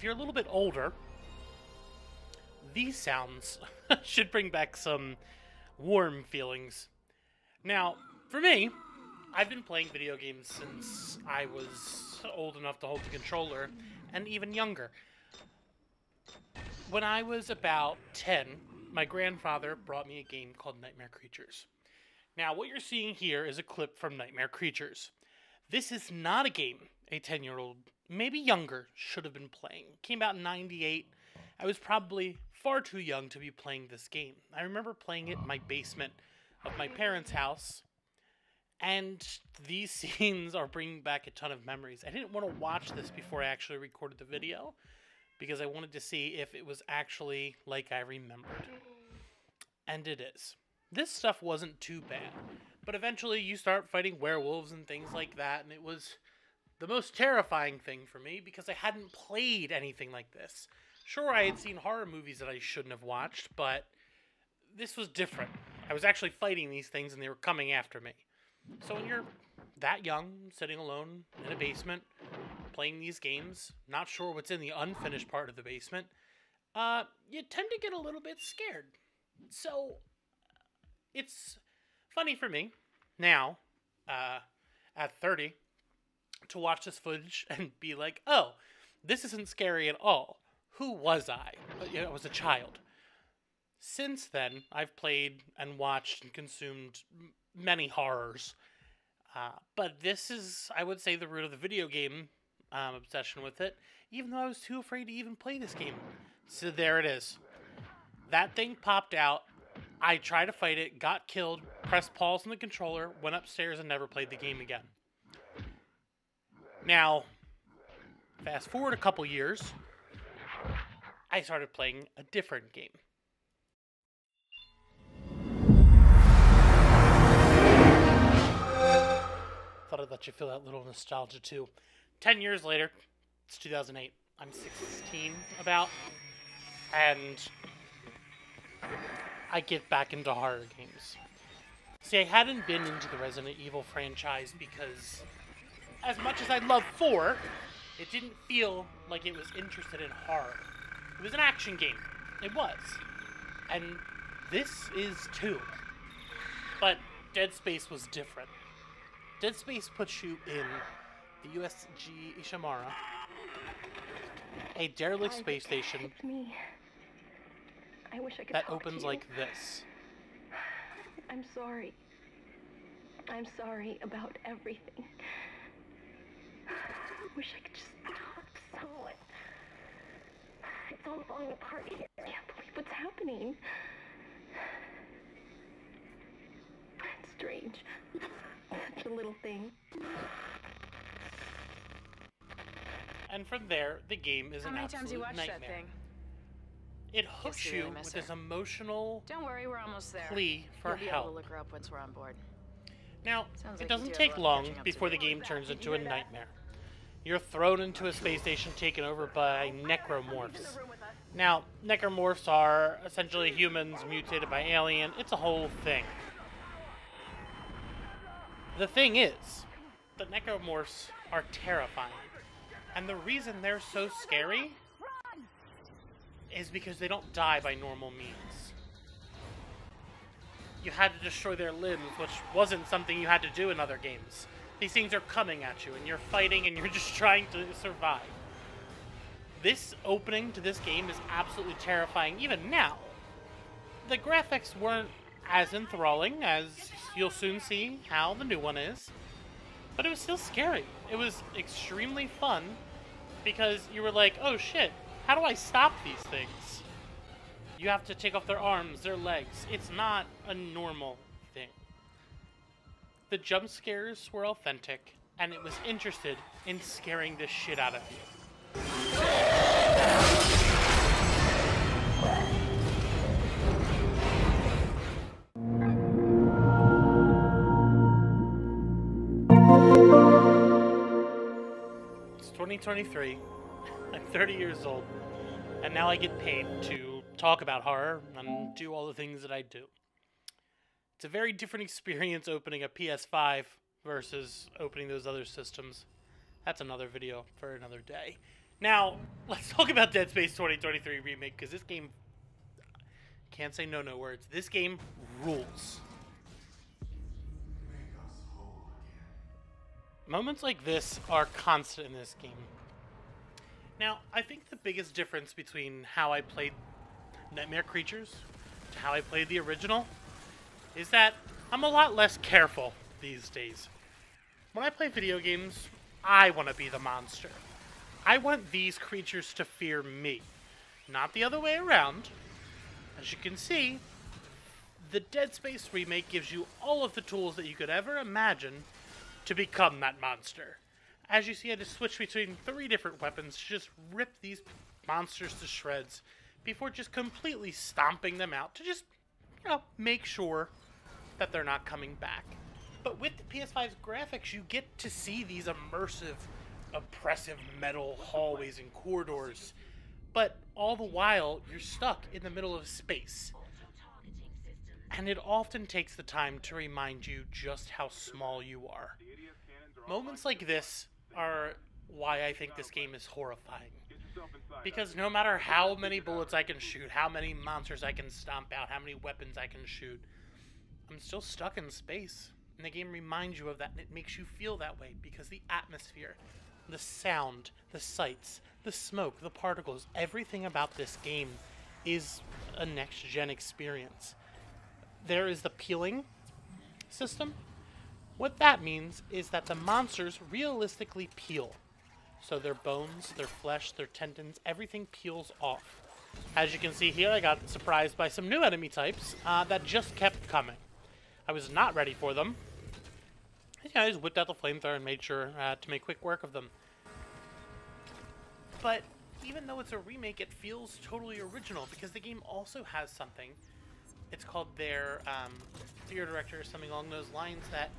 if you're a little bit older, these sounds should bring back some warm feelings. Now, for me, I've been playing video games since I was old enough to hold the controller, and even younger. When I was about 10, my grandfather brought me a game called Nightmare Creatures. Now, what you're seeing here is a clip from Nightmare Creatures. This is not a game a 10-year-old, maybe younger, should have been playing. It came out in '98. I was probably far too young to be playing this game. I remember playing it in my basement of my parents' house, and these scenes are bringing back a ton of memories. I didn't want to watch this before I actually recorded the video, because I wanted to see if it was actually like I remembered. And it is. This stuff wasn't too bad, but eventually you start fighting werewolves and things like that, and it was the most terrifying thing for me because I hadn't played anything like this. Sure, I had seen horror movies that I shouldn't have watched, but this was different. I was actually fighting these things and they were coming after me. So when you're that young, sitting alone in a basement, playing these games, not sure what's in the unfinished part of the basement, you tend to get a little bit scared. So it's funny for me now, at 30, to watch this footage and be like, oh, this isn't scary at all. Who was I? I was a child. Since then, I've played and watched and consumed many horrors. But this is, I would say, the root of the video game obsession with it, even though I was too afraid to even play this game. So there it is. That thing popped out. I tried to fight it, got killed, pressed pause on the controller, went upstairs, and never played the game again. Now, fast forward a couple years, I started playing a different game. Thought I'd let you feel that little nostalgia too. 10 years later, it's 2008. I'm 16 about, and I get back into horror games. See, I hadn't been into the Resident Evil franchise because, as much as I love 4, it didn't feel like it was interested in horror. It was an action game. It was. And this is too. But Dead Space was different. Dead Space puts you in the USG Ishimura, a derelict space station I wish I could that talk opens to you. like this. I'm sorry. I'm sorry about everything. I wish I could just talk to someone. It's all falling apart here. I can't believe what's happening. It's strange. Such a little thing. And from there, the game is How an many times absolute you watched nightmare. that thing? It hooks you you really miss with her. this emotional Don't worry, we're almost there. plea for You'll be able help. to look her up once we're on board. Now, Sounds it like you doesn't do have take a lot of long catching up to before do. the game turns into a nightmare. You're thrown into a space station taken over by Necromorphs. Now, Necromorphs are essentially humans mutated by alien. It's a whole thing. The thing is, the Necromorphs are terrifying. And the reason they're so scary is because they don't die by normal means. You had to destroy their limbs, which wasn't something you had to do in other games. These things are coming at you, and you're fighting, and you're just trying to survive. This opening to this game is absolutely terrifying, even now. The graphics weren't as enthralling as you'll soon see how the new one is, but it was still scary. It was extremely fun, because you were like, oh shit, how do I stop these things? You have to take off their arms, their legs. It's not a normal thing. The jump scares were authentic, and it was interested in scaring the shit out of you. It's 2023. I'm 30 years old, and now I get paid to talk about horror and do all the things that I do. It's a very different experience opening a PS5 versus opening those other systems. That's another video for another day. Now, let's talk about Dead Space 2023 Remake, because this game, can't say no words. This game rules. Moments like this are constant in this game. Now, I think the biggest difference between how I played Nightmare Creatures to how I played the original is that I'm a lot less careful these days. When I play video games, I want to be the monster. I want these creatures to fear me, not the other way around. As you can see, the Dead Space Remake gives you all of the tools that you could ever imagine to become that monster. As you see, I just switched between 3 different weapons to just rip these monsters to shreds before just completely stomping them out to just, make sure that they're not coming back. But with the PS5's graphics, you get to see these immersive, oppressive metal hallways and corridors. But all the while, you're stuck in the middle of space. And it often takes the time to remind you just how small you are. Moments like this are why I think this game is horrifying. Because no matter how many bullets I can shoot, how many monsters I can stomp out, how many weapons I can shoot, I'm still stuck in space. And the game reminds you of that, and it makes you feel that way because the atmosphere, the sound, the sights, the smoke, the particles, everything about this game is a next-gen experience. There is the peeling system. What that means is that the monsters realistically peel. So their bones, their flesh, their tendons, everything peels off. As you can see here, I got surprised by some new enemy types that just kept coming. I was not ready for them. I just whipped out the flamethrower and made sure to make quick work of them. But even though it's a remake, it feels totally original because the game also has something. It's called their fear director or something along those lines that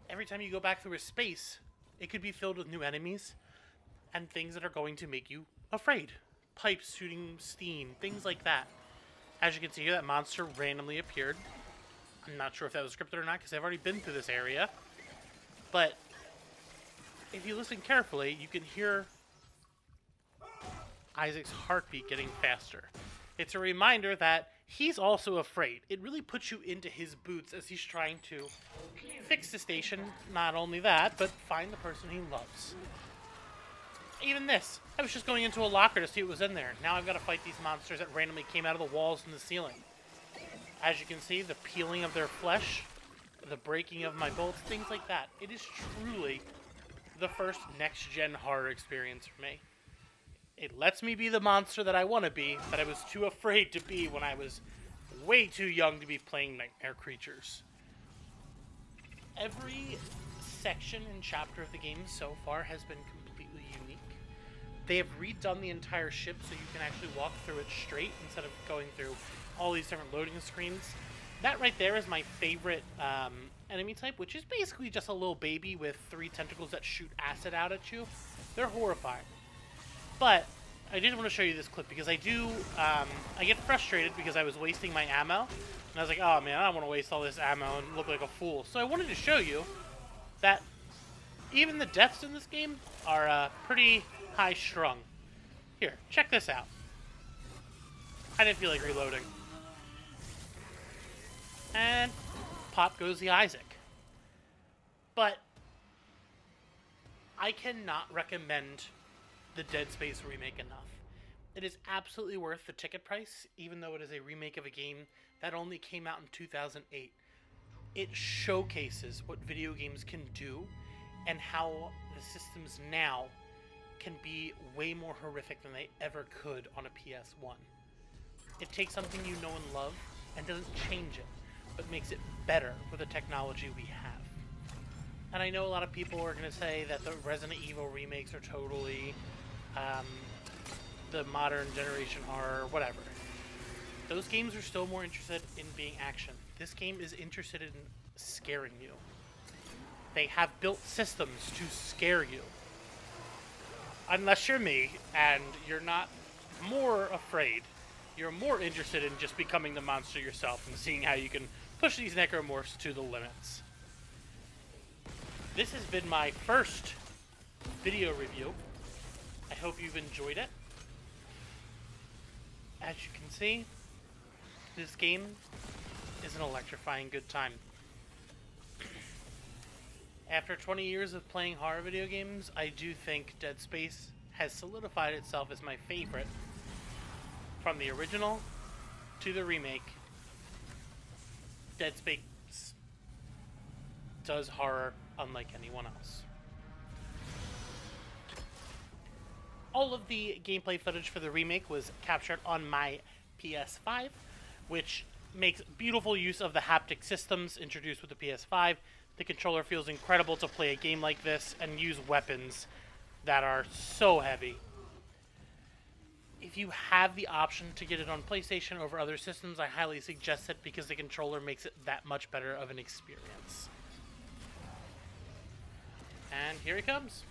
every time you go back through a space, it could be filled with new enemies and things that are going to make you afraid. Pipes shooting steam, things like that. As you can see here, that monster randomly appeared. I'm not sure if that was scripted or not because I've already been through this area. But if you listen carefully, you can hear Isaac's heartbeat getting faster. It's a reminder that he's also afraid. It really puts you into his boots as he's trying to fix the station. Not only that, but find the person he loves. Even this. I was just going into a locker to see what was in there. Now I've got to fight these monsters that randomly came out of the walls and the ceiling. As you can see, the peeling of their flesh, the breaking of my bolts, things like that. It is truly the first next-gen horror experience for me. It lets me be the monster that I want to be, that I was too afraid to be when I was way too young to be playing Nightmare Creatures. Every section and chapter of the game so far has been completely unique. They have redone the entire ship so you can actually walk through it straight instead of going through all these different loading screens. That right there is my favorite enemy type, which is basically just a little baby with 3 tentacles that shoot acid out at you. They're horrifying. But I did want to show you this clip because I get frustrated because I was wasting my ammo. And I was like, oh man, I don't want to waste all this ammo and look like a fool. So I wanted to show you that even the deaths in this game are pretty high strung. Here, check this out. I didn't feel like reloading. And pop goes the Isaac. But I cannot recommend the Dead Space remake enough. It is absolutely worth the ticket price, even though it is a remake of a game that only came out in 2008. It showcases what video games can do and how the systems now can be way more horrific than they ever could on a PS1. It takes something you know and love and doesn't change it, but makes it better with the technology we have. And I know a lot of people are going to say that the Resident Evil remakes are totally the modern generation horror, whatever. Those games are still more interested in being action. This game is interested in scaring you. They have built systems to scare you. Unless you're me, and you're not more afraid. You're more interested in just becoming the monster yourself and seeing how you can push these Necromorphs to the limits. This has been my first video review I hope you've enjoyed it. As you can see, this game is an electrifying good time. After 20 years of playing horror video games, I do think Dead Space has solidified itself as my favorite. From the original to the remake, Dead Space does horror unlike anyone else. All of the gameplay footage for the remake was captured on my PS5, which makes beautiful use of the haptic systems introduced with the PS5. The controller feels incredible to play a game like this and use weapons that are so heavy. If you have the option to get it on PlayStation over other systems, I highly suggest it because the controller makes it that much better of an experience. And here he comes.